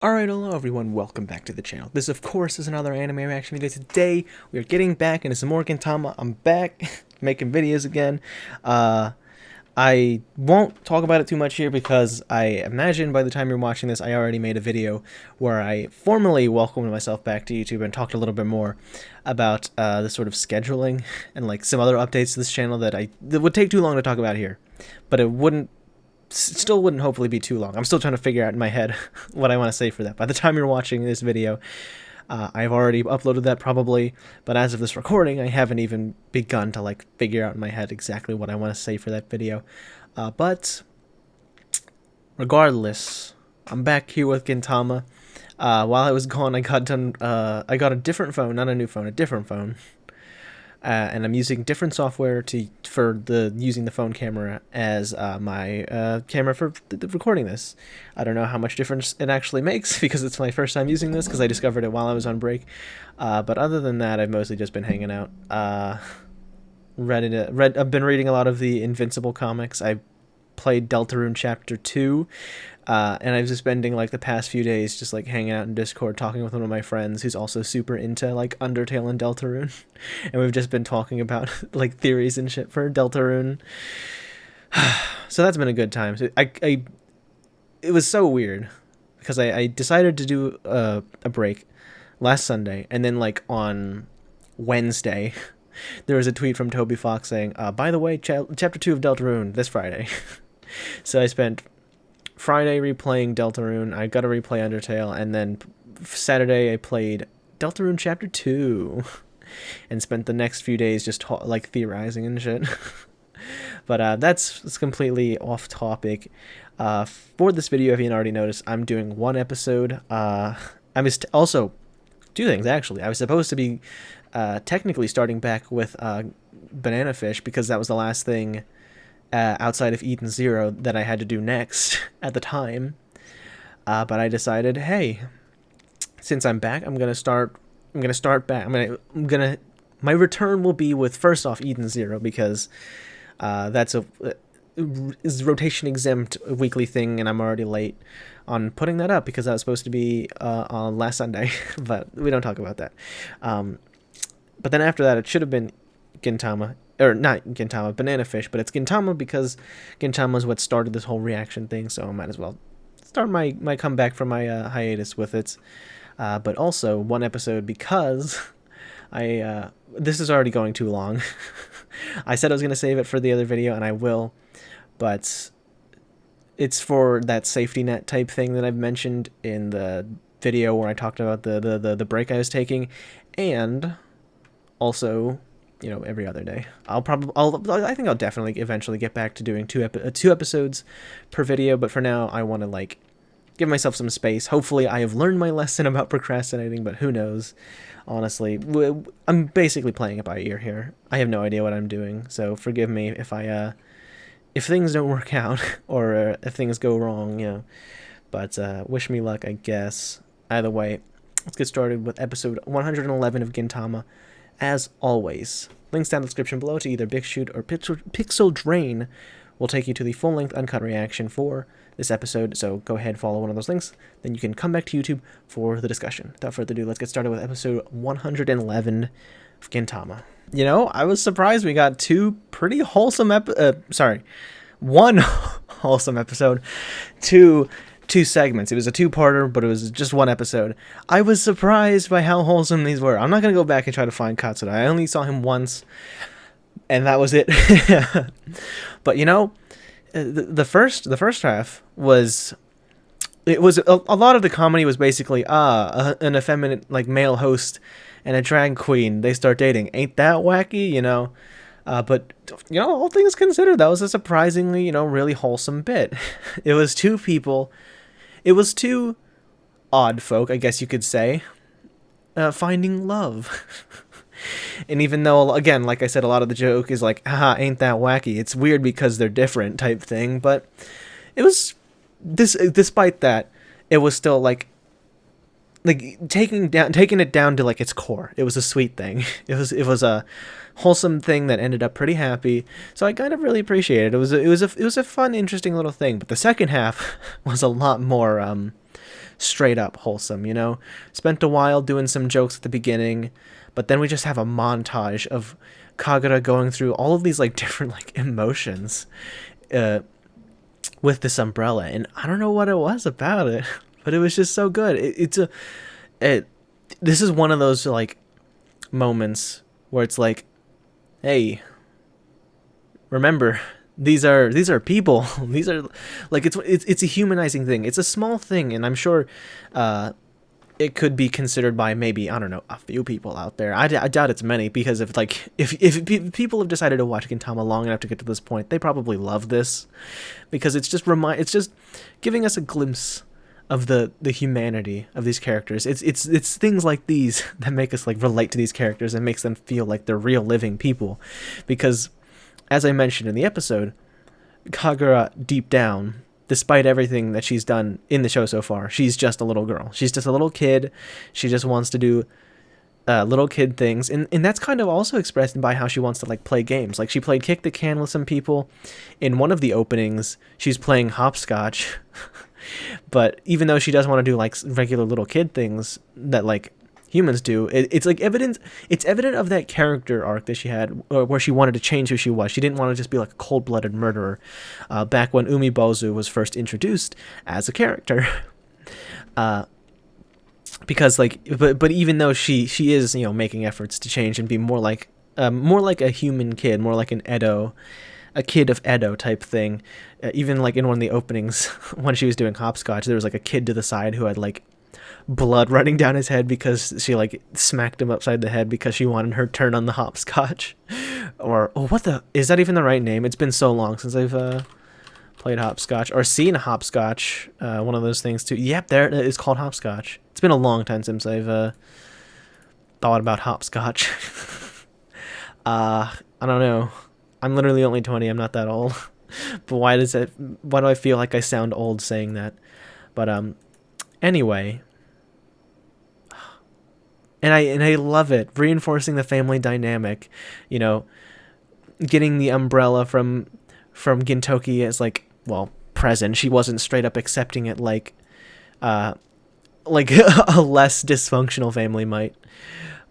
Alright, hello everyone, welcome back to the channel. This, of course, is another anime reaction video. Today, we are getting back into some more Gintama. I'm back, making videos again. I won't talk about it too much here because I imagine by the time you're watching this, I already made a video where I formally welcomed myself back to YouTube and talked a little bit more about the sort of scheduling and like some other updates to this channel that would take too long to talk about here. But it still wouldn't hopefully be too long. I'm still trying to figure out in my head what I want to say for that. By the time you're watching this video, I've already uploaded that probably, but as of this recording, I haven't even begun to like figure out in my head exactly what I want to say for that video. But regardless, I'm back here with Gintama. While I was gone, I got a different phone, not a new phone, a different phone. And I'm using different software for using the phone camera as my camera for recording this. I don't know how much difference it actually makes because it's my first time using this because I discovered it while I was on break. But other than that, I've mostly just been hanging out. I've been reading a lot of the Invincible comics. I played Deltarune Chapter 2. And I've just spending like the past few days just like hanging out in Discord talking with one of my friends who's also super into like Undertale and Deltarune. And we've just been talking about like theories and shit for Deltarune. So that's been a good time. So it was so weird because I decided to do a break last Sunday, and then like on Wednesday there was a tweet from Toby Fox saying, by the way, chapter 2 of Deltarune this Friday. So I spent Friday replaying Deltarune. I got to replay Undertale, and then Saturday I played Deltarune Chapter 2 and spent the next few days just like theorizing and shit. But that's completely off topic. For this video, if you didn't already noticed, I'm doing one episode. I was also two things actually. I was supposed to be technically starting back with Banana Fish because that was the last thing outside of Eden Zero that I had to do next at the time. But I decided, hey, since I'm back, I'm gonna start back. My return will be with first off Eden Zero because that's is rotation exempt weekly thing, and I'm already late on putting that up because that was supposed to be on last Sunday, but we don't talk about that. But then after that, it should have been Gintama. Or not Gintama, Banana Fish, but it's Gintama because Gintama is what started this whole reaction thing, so I might as well start my comeback from my hiatus with it. But also one episode because this is already going too long. I said I was going to save it for the other video, and I will, but it's for that safety net type thing that I've mentioned in the video where I talked about the break I was taking, and also, you know, every other day. I think I'll definitely eventually get back to doing two episodes per video, but for now I want to like give myself some space. Hopefully I have learned my lesson about procrastinating, but who knows? Honestly, I'm basically playing it by ear here. I have no idea what I'm doing, so forgive me if things don't work out or if things go wrong, you know. But wish me luck, I guess. Either way, let's get started with episode 111 of Gintama. As always, links down in the description below to either Big Shoot or Pixel Drain will take you to the full-length uncut reaction for this episode, so go ahead and follow one of those links, then you can come back to YouTube for the discussion. Without further ado, let's get started with episode 111 of Gintama. You know, I was surprised we got two pretty wholesome one wholesome episode, two segments. It was a two-parter, but it was just one episode. I was surprised by how wholesome these were. I'm not going to go back and try to find Katsura. I only saw him once, and that was it. But, you know, the first half was... It was a lot of the comedy was basically, an effeminate, like, male host and a drag queen. They start dating. Ain't that wacky, you know? But, you know, all things considered, that was a surprisingly, you know, really wholesome bit. It was two people... It was two odd folk, I guess you could say, finding love. And even though, again, like I said, a lot of the joke is like, haha, ain't that wacky? It's weird because they're different type thing, but it was, despite that, it was still like taking it down to like its core. It was a sweet thing. It was a wholesome thing that ended up pretty happy. So I kind of really appreciated it. It was a fun, interesting little thing. But the second half was a lot more straight up wholesome, you know? Spent a while doing some jokes at the beginning, but then we just have a montage of Kagura going through all of these like different like emotions with this umbrella, and I don't know what it was about it, but it was just so good. This is one of those like moments where it's like, hey, remember, these are people. These are like, it's a humanizing thing. It's a small thing, and I'm sure it could be considered by maybe, I don't know, a few people out there. I doubt it's many, because if people have decided to watch Gintama long enough to get to this point, they probably love this, because it's just giving us a glimpse of the humanity of these characters. It's things like these that make us like relate to these characters and makes them feel like they're real living people, because as I mentioned in the episode, Kagura, deep down, despite everything that she's done in the show so far, she's just a little girl. She's just a little kid. She just wants to do little kid things. And that's kind of also expressed by how she wants to like play games. Like, she played Kick the Can with some people. In one of the openings, she's playing hopscotch. But even though she doesn't want to do like regular little kid things that like humans do, it's like evident of that character arc that she had, where she wanted to change who she was. She didn't want to just be like a cold-blooded murderer, back when Umibozu was first introduced as a character. Because like, but even though she is, you know, making efforts to change and be more like a human kid, more like a kid of Edo type thing. Even like in one of the openings when she was doing hopscotch, there was like a kid to the side who had like blood running down his head because she like smacked him upside the head because she wanted her turn on the hopscotch. Or is that even the right name? It's been so long since I've played hopscotch or seen hopscotch. One of those things too. Yep, there it is, called hopscotch. It's been a long time since I've thought about hopscotch. I don't know. I'm literally only 20. I'm not that old. But why do I feel like I sound old saying that? But anyway, and I love it, reinforcing the family dynamic, you know, getting the umbrella from Gintoki as like, well, present. She wasn't straight up accepting it like a less dysfunctional family might.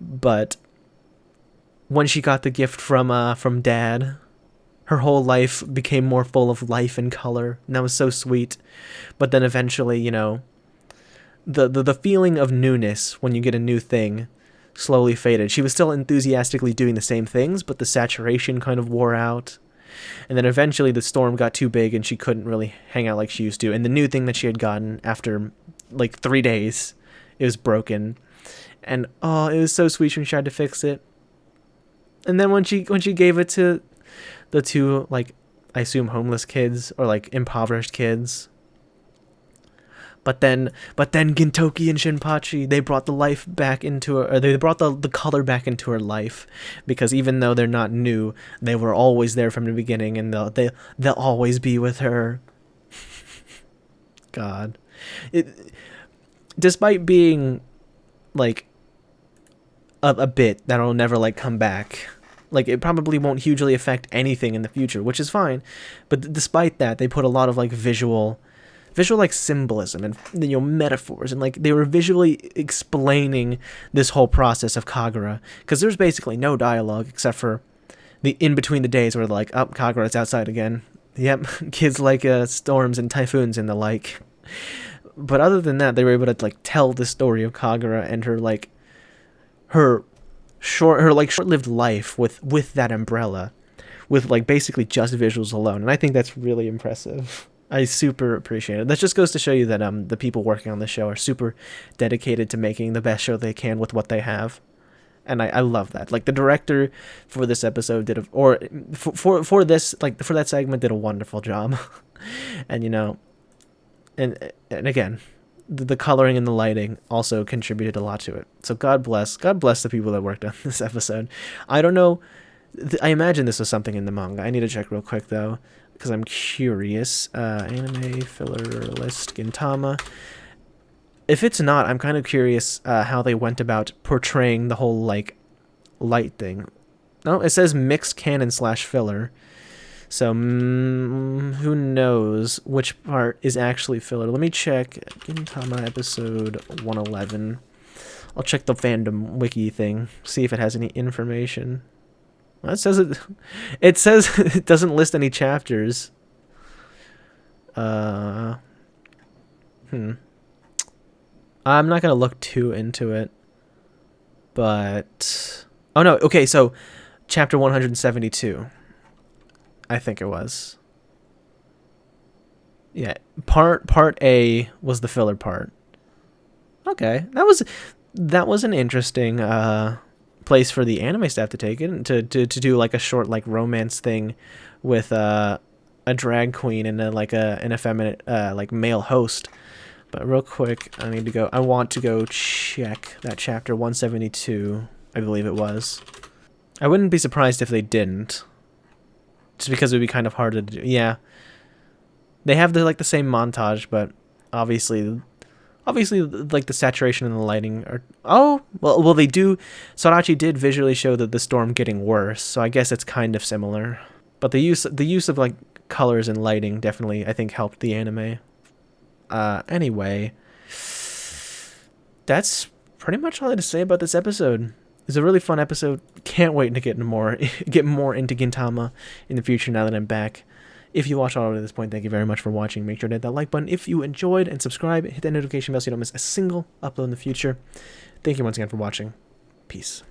But when she got the gift from Dad, her whole life became more full of life and color, and that was so sweet. But then eventually, you know, the feeling of newness when you get a new thing slowly faded. She was still enthusiastically doing the same things, but the saturation kind of wore out. And then eventually the storm got too big and she couldn't really hang out like she used to. And the new thing that she had gotten after like 3 days, it was broken. And oh, it was so sweet when she tried to fix it. And then when she gave it to the two, like, I assume homeless kids or like impoverished kids. But then Gintoki and Shinpachi, they brought the life back into her, or they brought the color back into her life, because even though they're not new, they were always there from the beginning, and they'll always be with her. God, despite being like a bit that'll never like come back. Like, it probably won't hugely affect anything in the future, which is fine. But despite that, they put a lot of like visual like symbolism and, you know, metaphors, and like they were visually explaining this whole process of Kagura, because there's basically no dialogue except for the in between the days where they're like, oh, Kagura's outside again. Yep, kids like storms and typhoons and the like. But other than that, they were able to like tell the story of Kagura and her short-lived life with that umbrella, with like basically just visuals alone. And I think that's really impressive. I super appreciate it. That just goes to show you that the people working on the show are super dedicated to making the best show they can with what they have. And I love that. Like, the director for this episode for that segment did a wonderful job. And, you know, and again, the coloring and the lighting also contributed a lot to it. So God bless the people that worked on this episode. I don't know. I imagine this was something in the manga. I need to check real quick though, because I'm curious. Anime filler list Gintama. If it's not, I'm kind of curious how they went about portraying the whole like light thing. No, it says mixed canon / filler. So who knows which part is actually filler? Let me check Gintama episode 111. I'll check the fandom wiki thing, see if it has any information. Well, it says it. It says it doesn't list any chapters. I'm not gonna look too into it, but oh no. Okay, so chapter 172. I think it was. Yeah, part A was the filler part. Okay, that was an interesting place for the anime staff to take it, to do like a short like romance thing with a drag queen and an effeminate like male host. But real quick, I want to go check that chapter 172, I believe it was. I wouldn't be surprised if they didn't. Just because it would be kind of hard to do. Yeah. They have the same montage, but obviously like the saturation and the lighting are well they do. Sorachi did visually show that the storm getting worse, so I guess it's kind of similar. But the use of like colors and lighting definitely I think helped the anime. Anyway, that's pretty much all I had to say about this episode. It's a really fun episode. Can't wait to get more into Gintama in the future now that I'm back. If you watched all the way to this point, thank you very much for watching. Make sure to hit that like button if you enjoyed, and subscribe. Hit that notification bell so you don't miss a single upload in the future. Thank you once again for watching. Peace.